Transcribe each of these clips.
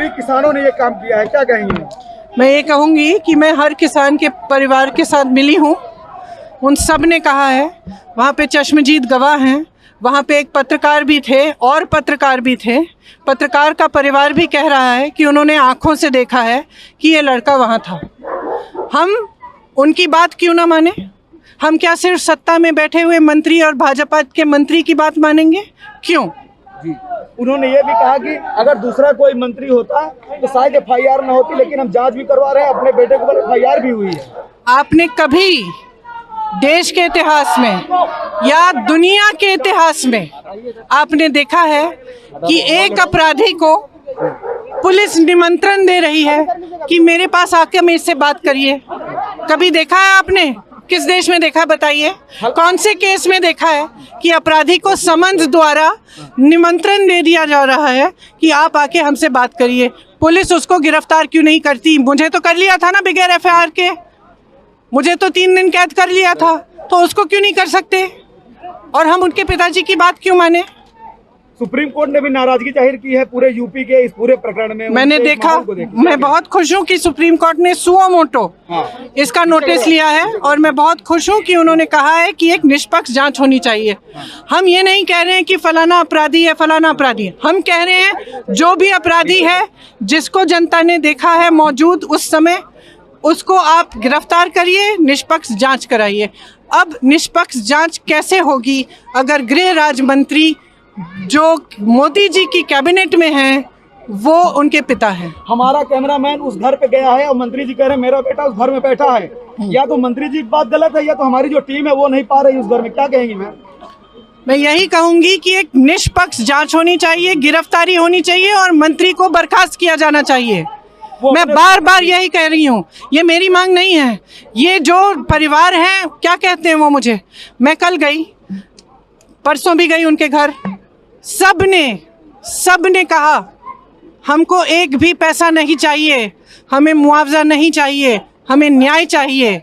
सभी किसानों ने ये काम किया है, क्या कहेंगे? मैं ये कहूँगी कि मैं हर किसान के परिवार के साथ मिली हूँ। उन सब ने कहा है, वहाँ पे चश्मदीद गवाह हैं, वहाँ पे एक पत्रकार भी थे और पत्रकार भी थे। पत्रकार का परिवार भी कह रहा है कि उन्होंने आँखों से देखा है कि ये लड़का वहाँ था। हम उनकी बात क्यों ना माने? हम क्या सिर्फ सत्ता में बैठे हुए मंत्री और भाजपा के मंत्री की बात मानेंगे? क्यों? जी, उन्होंने ये भी कहा कि अगर दूसरा कोई मंत्री होता तो शायद FIR ना होती, लेकिन हम जांच भी करवा रहे हैं, अपने बेटे के ऊपर FIR भी हुई है। आपने कभी देश के इतिहास में या दुनिया के इतिहास में आपने देखा है कि एक अपराधी को पुलिस निमंत्रण दे रही है कि मेरे पास आके मेरे से बात करिए? कभी देखा है आपने? किस देश में देखा, बताइए? कौन से केस में देखा है कि अपराधी को समन्स द्वारा निमंत्रण दे दिया जा रहा है कि आप आके हमसे बात करिए? पुलिस उसको गिरफ्तार क्यों नहीं करती? मुझे तो कर लिया था ना बगैर FIR के, मुझे तो 3 दिन कैद कर लिया था, तो उसको क्यों नहीं कर सकते? और हम उनके पिताजी की बात क्यों माने? सुप्रीम कोर्ट ने भी नाराजगी जाहिर की है पूरे यूपी के इस पूरे प्रकरण में। मैंने देखा, मैं बहुत खुश हूँ कि सुप्रीम कोर्ट ने सुओ मोटो इसका नोटिस लिया है, और मैं बहुत खुश हूँ कि उन्होंने कहा है कि एक निष्पक्ष जांच होनी चाहिए। हम ये नहीं कह रहे हैं कि फलाना अपराधी है, फलाना अपराधी है। हम कह रहे हैं जो भी अपराधी है, जिसको जनता ने देखा है मौजूद उस समय, उसको आप गिरफ्तार करिए, निष्पक्ष जांच कराइए। अब निष्पक्ष जांच कैसे होगी अगर गृह राज्य मंत्री जो मोदी जी की कैबिनेट में हैं वो उनके पिता हैं? हमारा कैमरामैन उस घर पे गया है और मंत्री जी कह रहे हैं मेरा बेटा उस घर में बैठा है। या तो मंत्री जी की बात गलत है या तो हमारी जो टीम है वो नहीं पा रही उस घर में। क्या कहेंगी मैम? मैं यही कहूंगी कि एक निष्पक्ष जांच होनी चाहिए, गिरफ्तारी होनी चाहिए और मंत्री को बर्खास्त किया जाना चाहिए। मैं बार बार यही कह रही हूँ, ये मेरी मांग नहीं है। ये जो परिवार है, क्या कहते हैं वो मुझे, मैं कल गई, परसों भी गई उनके घर, सब ने कहा हमको एक भी पैसा नहीं चाहिए, हमें मुआवजा नहीं चाहिए, हमें न्याय चाहिए।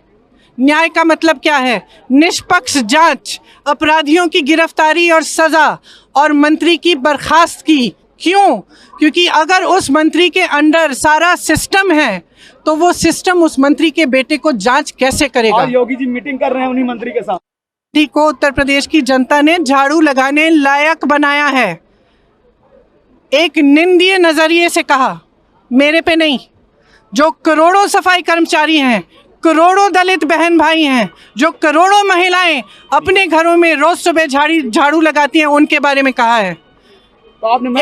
न्याय का मतलब क्या है? निष्पक्ष जांच, अपराधियों की गिरफ्तारी और सजा, और मंत्री की बर्खास्त की। क्यों? क्योंकि अगर उस मंत्री के अंडर सारा सिस्टम है तो वो सिस्टम उस मंत्री के बेटे को जांच कैसे करेगा? और योगी जी मीटिंग कर रहे हैं उन्हीं मंत्री के साथ। को उत्तर प्रदेश की जनता ने झाड़ू लगाने लायक बनाया है। एक निंदनीय नजरिए से कहा, मेरे पे नहीं, जो करोड़ों सफाई कर्मचारी हैं, करोड़ों दलित बहन भाई हैं, जो करोड़ों महिलाएं अपने घरों में रोज सुबह झाड़ू लगाती हैं, उनके बारे में कहा है। तो आपने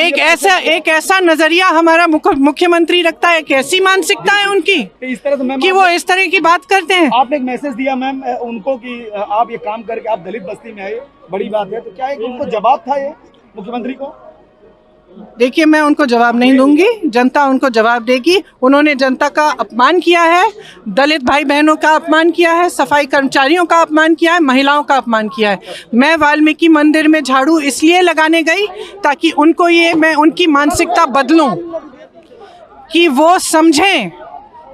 एक ऐसा नजरिया हमारा मुख्यमंत्री रखता है, कैसी मानसिकता है उनकी इस तरह से कि वो इस तरह की बात करते हैं। आपने एक मैसेज दिया मैम उनको कि आप ये काम करके आप दलित बस्ती में आए, बड़ी बात है, तो क्या है कि उनको जवाब था ये मुख्यमंत्री को? देखिए, मैं उनको जवाब नहीं दूंगी, जनता उनको जवाब देगी। उन्होंने जनता का अपमान किया है, दलित भाई बहनों का अपमान किया है, सफाई कर्मचारियों का अपमान किया है, महिलाओं का अपमान किया है। मैं वाल्मीकि मंदिर में झाड़ू इसलिए लगाने गई ताकि उनको मैं उनकी मानसिकता बदलूं कि वो समझें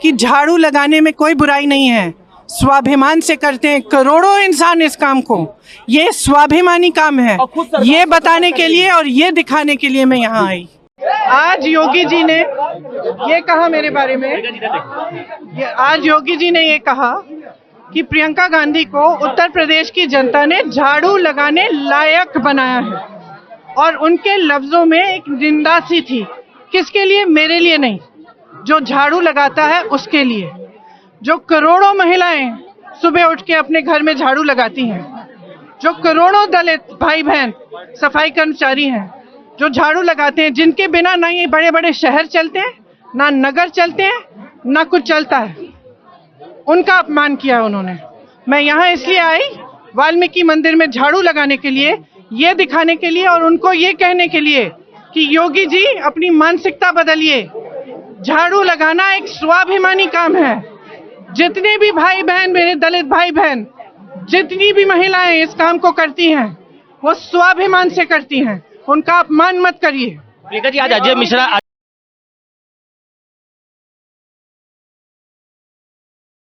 कि झाड़ू लगाने में कोई बुराई नहीं है, स्वाभिमान से करते हैं करोड़ों इंसान इस काम को। ये स्वाभिमानी काम है, ये बताने के लिए और ये दिखाने के लिए मैं यहाँ आई। आज योगी जी ने ये कहा मेरे बारे में, आज योगी जी ने ये कहा कि प्रियंका गांधी को उत्तर प्रदेश की जनता ने झाड़ू लगाने लायक बनाया है, और उनके लफ्जों में एक निंदा सी थी। किसके लिए? मेरे लिए नहीं, जो झाड़ू लगाता है उसके लिए। जो करोड़ों महिलाएं सुबह उठ के अपने घर में झाड़ू लगाती हैं, जो करोड़ों दलित भाई बहन सफाई कर्मचारी हैं जो झाड़ू लगाते हैं, जिनके बिना ना ये बड़े बड़े शहर चलते हैं, ना नगर चलते हैं, ना कुछ चलता है, उनका अपमान किया उन्होंने। मैं यहाँ इसलिए आई वाल्मीकि मंदिर में झाड़ू लगाने के लिए, ये दिखाने के लिए और उनको ये कहने के लिए कि योगी जी अपनी मानसिकता बदलिए। झाड़ू लगाना एक स्वाभिमानी काम है। जितने भी भाई बहन, मेरे दलित भाई बहन, जितनी भी महिलाएं इस काम को करती हैं, वो स्वाभिमान से करती हैं, उनका अपमान मत करिए। प्रियंका जी, आज अजय मिश्रा